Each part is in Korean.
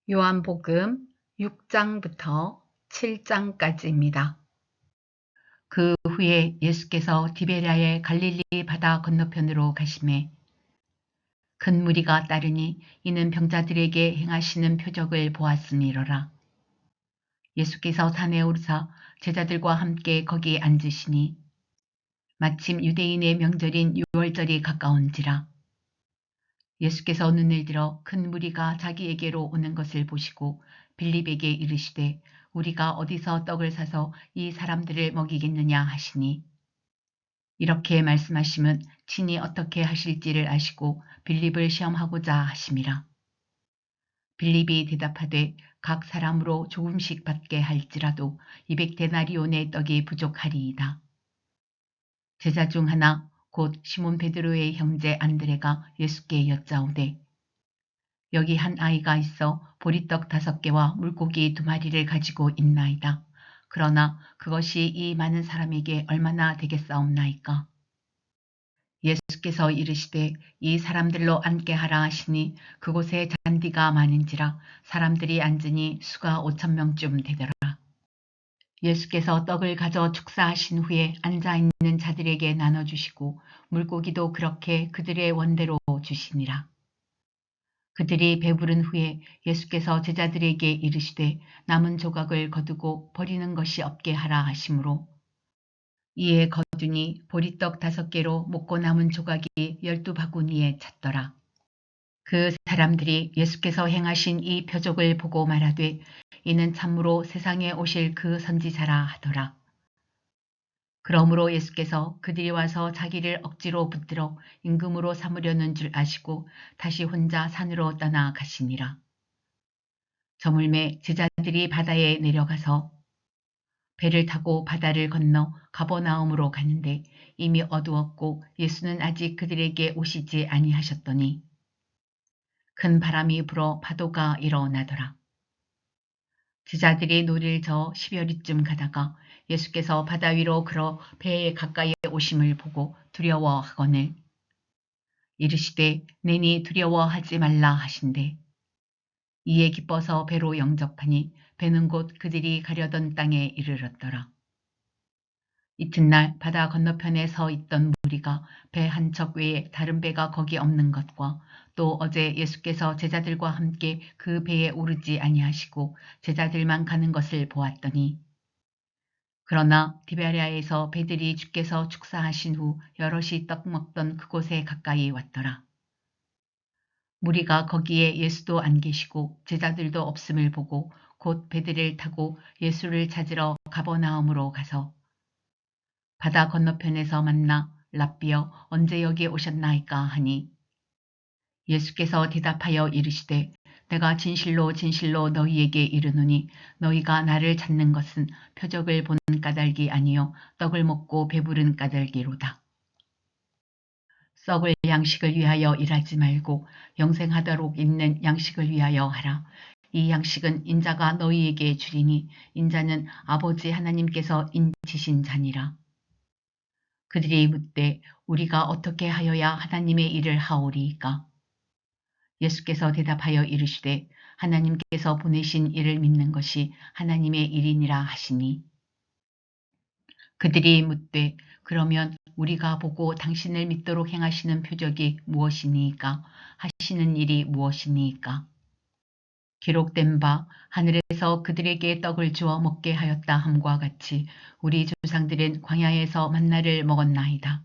요한복음 6장부터 7장까지입니다. 그 후에 예수께서 디베랴의 갈릴리 바다 건너편으로 가시매 큰 무리가 따르니 이는 병자들에게 행하시는 표적을 보았음이로라. 예수께서 산에 오르사 제자들과 함께 거기 앉으시니 마침 유대인의 명절인 유월절이 가까운지라. 예수께서 눈을 들어 큰 무리가 자기에게로 오는 것을 보시고 빌립에게 이르시되 우리가 어디서 떡을 사서 이 사람들을 먹이겠느냐 하시니 이렇게 말씀하심은 친히 어떻게 하실지를 아시고 빌립을 시험하고자 하심이라. 빌립이 대답하되 각 사람으로 조금씩 받게 할지라도 200데나리온의 떡이 부족하리이다. 제자 중 하나 곧 시몬 베드로의 형제 안드레가 예수께 여짜오되 여기 한 아이가 있어 보리떡 5개와 물고기 2마리를 가지고 있나이다. 그러나 그것이 이 많은 사람에게 얼마나 되겠사옵나이까. 예수께서 이르시되 이 사람들로 앉게 하라 하시니 그곳에 잔디가 많은지라 사람들이 앉으니 수가 5,000명쯤 되더라. 예수께서 떡을 가져 축사하신 후에 앉아있는 자들에게 나눠주시고 물고기도 그렇게 그들의 원대로 주시니라. 그들이 배부른 후에 예수께서 제자들에게 이르시되 남은 조각을 거두고 버리는 것이 없게 하라 하시므로 이에 거두니 보리떡 5개로 먹고 남은 조각이 12바구니에 찼더라. 그 사람들이 예수께서 행하신 이 표적을 보고 말하되 이는 참으로 세상에 오실 그 선지자라 하더라. 그러므로 예수께서 그들이 와서 자기를 억지로 붙들어 임금으로 삼으려는 줄 아시고 다시 혼자 산으로 떠나가시니라. 저물매 제자들이 바다에 내려가서 배를 타고 바다를 건너 가버나움으로 가는데 이미 어두웠고 예수는 아직 그들에게 오시지 아니하셨더니 큰 바람이 불어 파도가 일어나더라. 제자들이 노를 저어 10여리쯤 가다가 예수께서 바다 위로 걸어 배에 가까이 오심을 보고 두려워하거늘 이르시되 내니 두려워하지 말라 하신대 이에 기뻐서 배로 영접하니 배는 곧 그들이 가려던 땅에 이르렀더라. 이튿날 바다 건너편에 서 있던 무리가 배 한 척 외에 다른 배가 거기 없는 것과 또 어제 예수께서 제자들과 함께 그 배에 오르지 아니하시고 제자들만 가는 것을 보았더니 그러나 디베랴에서 배들이 주께서 축사하신 후 여럿이 떡 먹던 그곳에 가까이 왔더라. 무리가 거기에 예수도 안 계시고 제자들도 없음을 보고 곧 배들을 타고 예수를 찾으러 가버나움으로 가서 바다 건너편에서 만나 랍비여 언제 여기 오셨나이까 하니 예수께서 대답하여 이르시되 내가 진실로 진실로 너희에게 이르노니 너희가 나를 찾는 것은 표적을 본 까닭이 아니요 떡을 먹고 배부른 까닭이로다. 썩을 양식을 위하여 일하지 말고 영생하도록 있는 양식을 위하여 하라. 이 양식은 인자가 너희에게 주리니 인자는 아버지 하나님께서 인치신 자니라. 그들이 묻되 우리가 어떻게 하여야 하나님의 일을 하오리이까? 예수께서 대답하여 이르시되 하나님께서 보내신 이를 믿는 것이 하나님의 일이니라 하시니 그들이 묻되 그러면 우리가 보고 당신을 믿도록 행하시는 표적이 무엇이니이까? 하시는 일이 무엇이니이까? 기록된 바 하늘에서 그들에게 떡을 주어 먹게 하였다 함과 같이 우리 조상들은 광야에서 만나를 먹었나이다.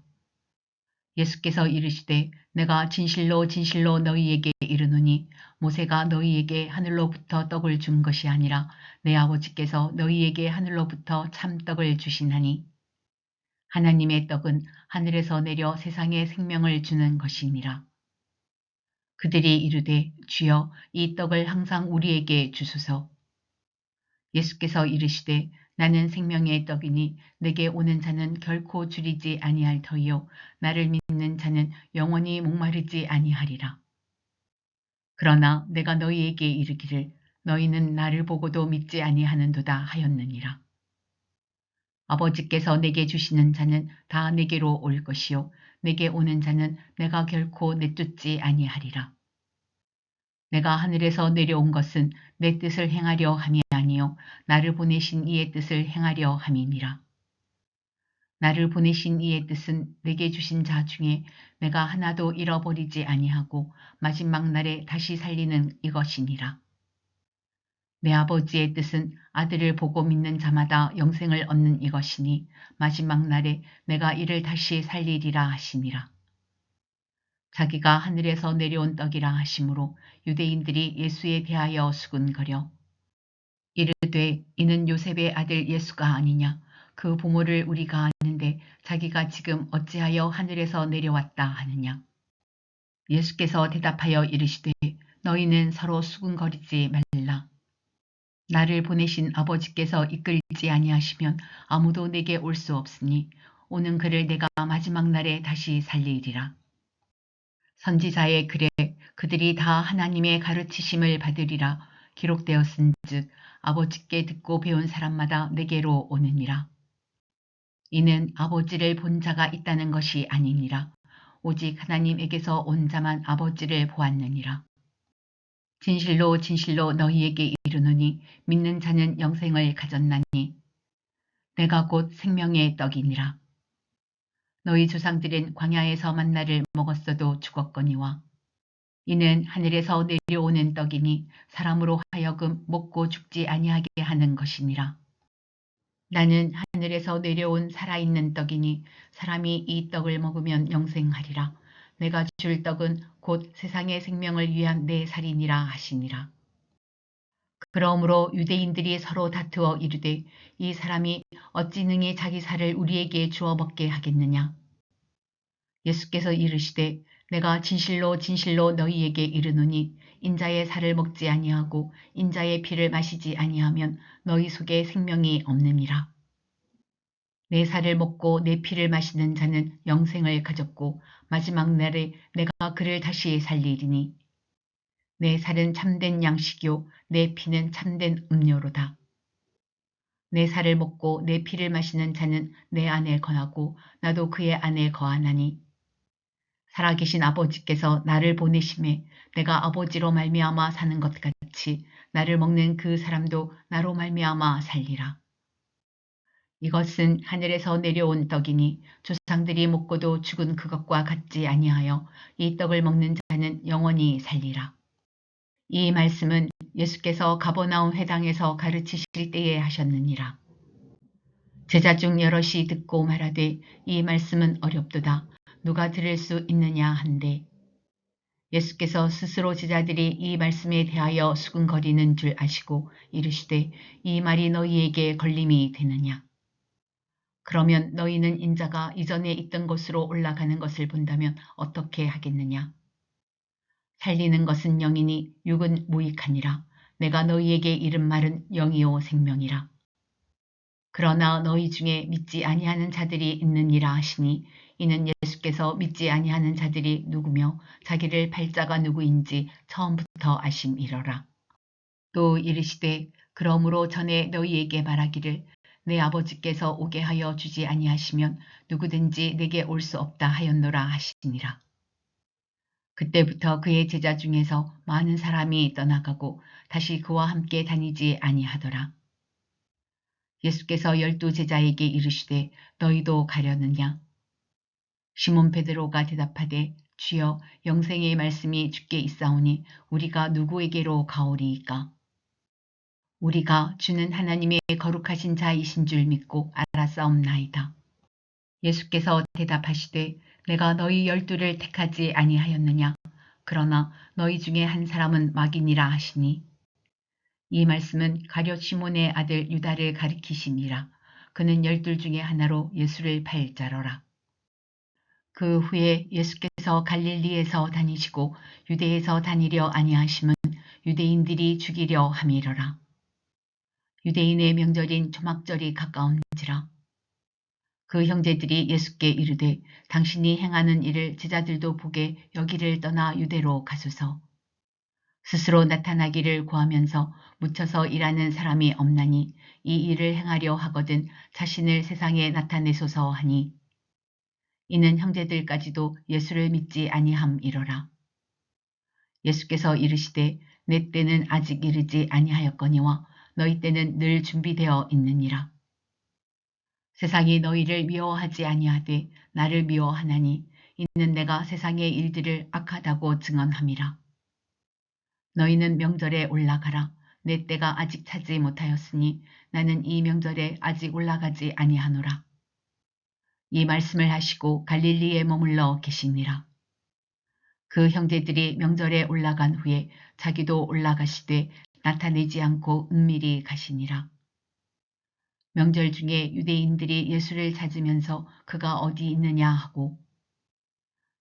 예수께서 이르시되 내가 진실로 진실로 너희에게 이르노니 모세가 너희에게 하늘로부터 떡을 준 것이 아니라 내 아버지께서 너희에게 하늘로부터 참 떡을 주시나니 하나님의 떡은 하늘에서 내려 세상에 생명을 주는 것이니라. 그들이 이르되 주여 이 떡을 항상 우리에게 주소서. 예수께서 이르시되 나는 생명의 떡이니 내게 오는 자는 결코 줄이지 아니할 터이요 나를 믿는 자는 영원히 목마르지 아니하리라. 그러나 내가 너희에게 이르기를 너희는 나를 보고도 믿지 아니하는도다 하였느니라. 아버지께서 내게 주시는 자는 다 내게로 올 것이요 내게 오는 자는 내가 결코 내쫓지 아니하리라. 내가 하늘에서 내려온 것은 내 뜻을 행하려 함이 아니요 나를 보내신 이의 뜻을 행하려 함이니라. 나를 보내신 이의 뜻은 내게 주신 자 중에 내가 하나도 잃어버리지 아니하고 마지막 날에 다시 살리는 이것이니라. 내 아버지의 뜻은 아들을 보고 믿는 자마다 영생을 얻는 이것이니 마지막 날에 내가 이를 다시 살리리라 하시니라. 자기가 하늘에서 내려온 떡이라 하심으로 유대인들이 예수에 대하여 수군거려 이르되 이는 요셉의 아들 예수가 아니냐. 그 부모를 우리가 아는데 자기가 지금 어찌하여 하늘에서 내려왔다 하느냐. 예수께서 대답하여 이르시되 너희는 서로 수군거리지 말라. 나를 보내신 아버지께서 이끌지 아니하시면 아무도 내게 올 수 없으니 오는 그를 내가 마지막 날에 다시 살리리라. 선지자의 글에 그들이 다 하나님의 가르치심을 받으리라 기록되었은즉 아버지께 듣고 배운 사람마다 내게로 오느니라. 이는 아버지를 본 자가 있다는 것이 아니니라. 오직 하나님에게서 온 자만 아버지를 보았느니라. 진실로 진실로 너희에게 이르노니 믿는 자는 영생을 가졌나니 내가 곧 생명의 떡이니라. 너희 조상들은 광야에서 만나를 먹었어도 죽었거니와 이는 하늘에서 내려오는 떡이니 사람으로 하여금 먹고 죽지 아니하게 하는 것이니라. 나는 하늘에서 내려온 살아있는 떡이니 사람이 이 떡을 먹으면 영생하리라. 내가 줄 떡은 곧 세상의 생명을 위한 내 살이니라 하시니라. 그러므로 유대인들이 서로 다투어 이르되 이 사람이 어찌 능히 자기 살을 우리에게 주어 먹게 하겠느냐. 예수께서 이르시되 내가 진실로 진실로 너희에게 이르노니 인자의 살을 먹지 아니하고 인자의 피를 마시지 아니하면 너희 속에 생명이 없느니라. 내 살을 먹고 내 피를 마시는 자는 영생을 가졌고 마지막 날에 내가 그를 다시 살리리니 내 살은 참된 양식이요 내 피는 참된 음료로다. 내 살을 먹고 내 피를 마시는 자는 내 안에 거하고 나도 그의 안에 거하나니 살아계신 아버지께서 나를 보내심에 내가 아버지로 말미암아 사는 것 같이 나를 먹는 그 사람도 나로 말미암아 살리라. 이것은 하늘에서 내려온 떡이니 조상들이 먹고도 죽은 그것과 같지 아니하여 이 떡을 먹는 자는 영원히 살리라. 이 말씀은 예수께서 가버나움 회당에서 가르치실 때에 하셨느니라. 제자 중 여럿이 듣고 말하되 이 말씀은 어렵도다. 누가 들을 수 있느냐 한데 예수께서 스스로 제자들이 이 말씀에 대하여 수군거리는 줄 아시고 이르시되 이 말이 너희에게 걸림이 되느냐. 그러면 너희는 인자가 이전에 있던 곳으로 올라가는 것을 본다면 어떻게 하겠느냐. 살리는 것은 영이니 육은 무익하니라. 내가 너희에게 이른 말은 영이요 생명이라. 그러나 너희 중에 믿지 아니하는 자들이 있느니라 하시니 이는 예수께서 믿지 아니하는 자들이 누구며 자기를 팔자가 누구인지 처음부터 아심이러라. 또 이르시되 그러므로 전에 너희에게 말하기를 내 아버지께서 오게 하여 주지 아니하시면 누구든지 내게 올 수 없다 하였노라 하시니라. 그때부터 그의 제자 중에서 많은 사람이 떠나가고 다시 그와 함께 다니지 아니하더라. 예수께서 12 제자에게 이르시되 너희도 가려느냐. 시몬 베드로가 대답하되 주여 영생의 말씀이 주께 있사오니 우리가 누구에게로 가오리이까. 우리가 주는 하나님의 거룩하신 자이신 줄 믿고 알았사옵나이다. 예수께서 대답하시되 내가 너희 12를 택하지 아니하였느냐. 그러나 너희 중에 한 사람은 마귀니라 하시니 이 말씀은 가룟 시몬의 아들 유다를 가리키심이라. 그는 12 중에 하나로 예수를 팔 자러라. 그 후에 예수께서 갈릴리에서 다니시고 유대에서 다니려 아니하심은 유대인들이 죽이려 함이러라. 유대인의 명절인 초막절이 가까운지라. 그 형제들이 예수께 이르되 당신이 행하는 일을 제자들도 보게 여기를 떠나 유대로 가소서. 스스로 나타나기를 구하면서 묻혀서 일하는 사람이 없나니 이 일을 행하려 하거든 자신을 세상에 나타내소서 하니 이는 형제들까지도 예수를 믿지 아니함이러라. 예수께서 이르시되 내 때는 아직 이르지 아니하였거니와 너희 때는 늘 준비되어 있느니라. 세상이 너희를 미워하지 아니하되 나를 미워하나니 이는 내가 세상의 일들을 악하다고 증언함이라. 너희는 명절에 올라가라. 내 때가 아직 차지 못하였으니 나는 이 명절에 아직 올라가지 아니하노라. 이 말씀을 하시고 갈릴리에 머물러 계시니라. 그 형제들이 명절에 올라간 후에 자기도 올라가시되 나타내지 않고 은밀히 가시니라. 명절 중에 유대인들이 예수를 찾으면서 그가 어디 있느냐 하고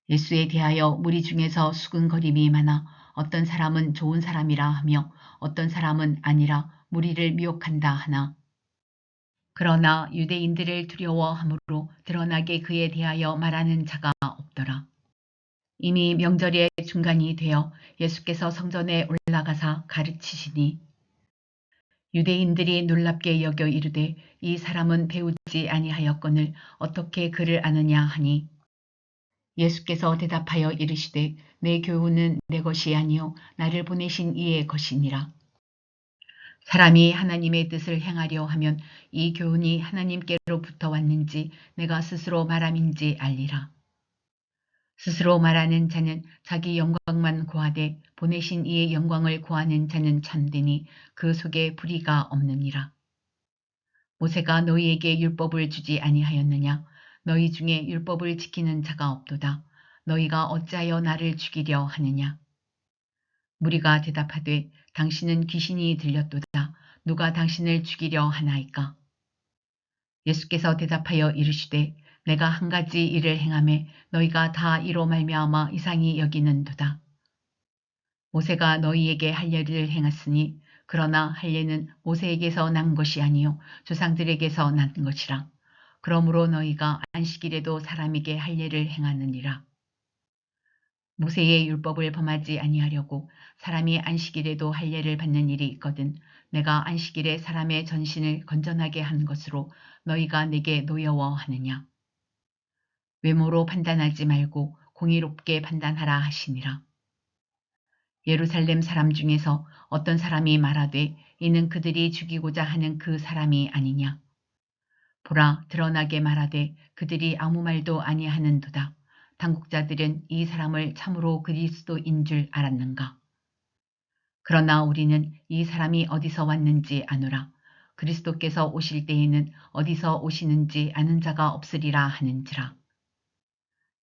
예수에 대하여 무리 중에서 수군거림이 많아 어떤 사람은 좋은 사람이라 하며 어떤 사람은 아니라 무리를 미혹한다 하나 그러나 유대인들을 두려워함으로 드러나게 그에 대하여 말하는 자가 없더라. 이미 명절의 중간이 되어 예수께서 성전에 올라가사 가르치시니 유대인들이 놀랍게 여겨 이르되 이 사람은 배우지 아니하였거늘 어떻게 그를 아느냐 하니 예수께서 대답하여 이르시되 내 교훈은 내 것이 아니요 나를 보내신 이의 것이니라. 사람이 하나님의 뜻을 행하려 하면 이 교훈이 하나님께로부터 왔는지 내가 스스로 말함인지 알리라. 스스로 말하는 자는 자기 영광만 고하되 보내신 이의 영광을 고하는 자는 참되니 그 속에 불의가 없느니라. 모세가 너희에게 율법을 주지 아니하였느냐? 너희 중에 율법을 지키는 자가 없도다. 너희가 어찌하여 나를 죽이려 하느냐? 무리가 대답하되 당신은 귀신이 들렸도다. 누가 당신을 죽이려 하나이까? 예수께서 대답하여 이르시되 내가 한 가지 일을 행하매 너희가 다 이로 말미암아 이상히 여기는도다. 모세가 너희에게 할례를 행했으니 그러나 할례는 모세에게서 난 것이 아니요 조상들에게서 난 것이라. 그러므로 너희가 안식일에도 사람에게 할례를 행하느니라. 모세의 율법을 범하지 아니하려고 사람이 안식일에도 할례를 받는 일이 있거든 내가 안식일에 사람의 전신을 건전하게 한 것으로 너희가 내게 노여워하느냐. 외모로 판단하지 말고 공의롭게 판단하라 하시니라. 예루살렘 사람 중에서 어떤 사람이 말하되 이는 그들이 죽이고자 하는 그 사람이 아니냐. 보라 드러나게 말하되 그들이 아무 말도 아니하는도다. 당국자들은 이 사람을 참으로 그리스도인 줄 알았는가. 그러나 우리는 이 사람이 어디서 왔는지 아노라. 그리스도께서 오실 때에는 어디서 오시는지 아는 자가 없으리라 하는지라.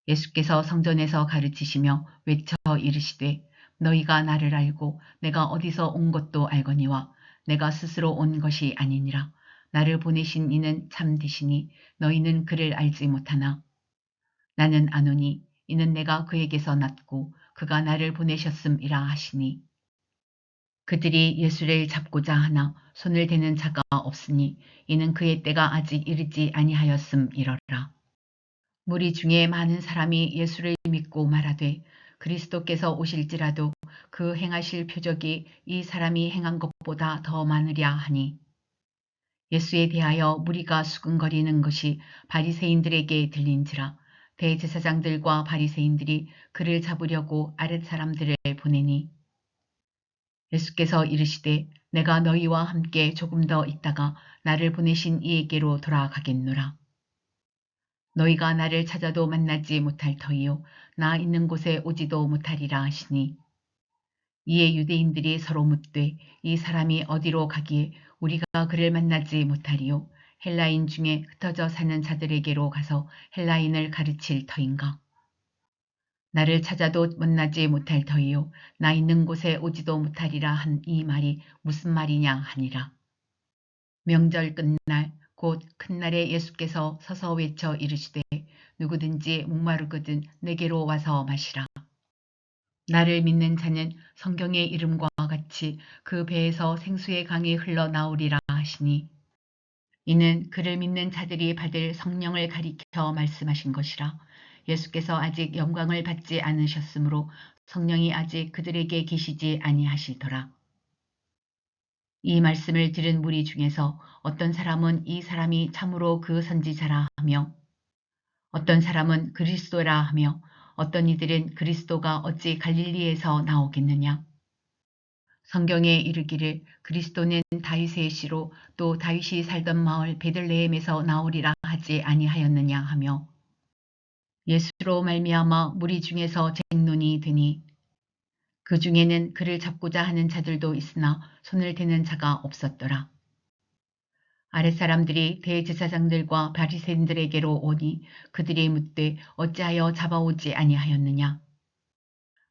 예수께서 성전에서 가르치시며 외쳐 이르시되 너희가 나를 알고 내가 어디서 온 것도 알거니와 내가 스스로 온 것이 아니니라. 나를 보내신 이는 참되시니 너희는 그를 알지 못하나 나는 아노니 이는 내가 그에게서 났고 그가 나를 보내셨음이라 하시니 그들이 예수를 잡고자 하나 손을 대는 자가 없으니 이는 그의 때가 아직 이르지 아니하였음이러라. 무리 중에 많은 사람이 예수를 믿고 말하되 그리스도께서 오실지라도 그 행하실 표적이 이 사람이 행한 것보다 더 많으랴 하니 예수에 대하여 무리가 수군거리는 것이 바리새인들에게 들린지라. 대제사장들과 바리새인들이 그를 잡으려고 아랫사람들을 보내니 예수께서 이르시되 내가 너희와 함께 조금 더 있다가 나를 보내신 이에게로 돌아가겠노라. 너희가 나를 찾아도 만나지 못할 터이요 나 있는 곳에 오지도 못하리라 하시니 이에 유대인들이 서로 묻되 이 사람이 어디로 가기에 우리가 그를 만나지 못하리요 헬라인 중에 흩어져 사는 자들에게로 가서 헬라인을 가르칠 터인가. 나를 찾아도 만나지 못할 터이요 나 있는 곳에 오지도 못하리라 한 이 말이 무슨 말이냐 하니라. 명절 끝날 곧 큰날에 예수께서 서서 외쳐 이르시되 누구든지 목마르거든 내게로 와서 마시라. 나를 믿는 자는 성경의 이름과 같이 그 배에서 생수의 강이 흘러나오리라 하시니 이는 그를 믿는 자들이 받을 성령을 가리켜 말씀하신 것이라. 예수께서 아직 영광을 받지 않으셨으므로 성령이 아직 그들에게 계시지 아니하시더라. 이 말씀을 들은 무리 중에서 어떤 사람은 이 사람이 참으로 그 선지자라 하며 어떤 사람은 그리스도라 하며 어떤 이들은 그리스도가 어찌 갈릴리에서 나오겠느냐. 성경에 이르기를 그리스도는 다윗의 씨로 또 다윗이 살던 마을 베들레헴에서 나오리라 하지 아니하였느냐 하며 예수로 말미암아 무리 중에서 쟁론이 되니 그 중에는 그를 잡고자 하는 자들도 있으나 손을 대는 자가 없었더라. 아랫사람들이 대제사장들과 바리새인들에게로 오니 그들이 묻되 어찌하여 잡아오지 아니하였느냐.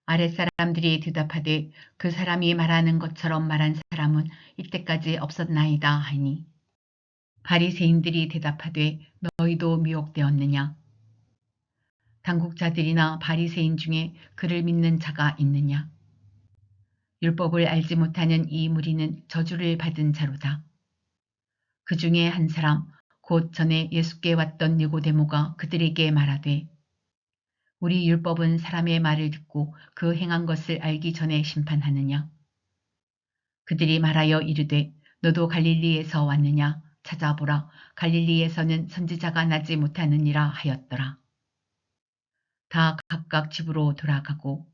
아랫사람들이 대답하되 그 사람이 말하는 것처럼 말한 사람은 이때까지 없었나이다 하니 바리새인들이 대답하되 너희도 미혹되었느냐. 당국자들이나 바리새인 중에 그를 믿는 자가 있느냐. 율법을 알지 못하는 이 무리는 저주를 받은 자로다. 그 중에 한 사람 곧 전에 예수께 왔던 니고데모가 그들에게 말하되 우리 율법은 사람의 말을 듣고 그 행한 것을 알기 전에 심판하느냐. 그들이 말하여 이르되 너도 갈릴리에서 왔느냐. 찾아보라. 갈릴리에서는 선지자가 나지 못하느니라 하였더라. 다 각각 집으로 돌아가고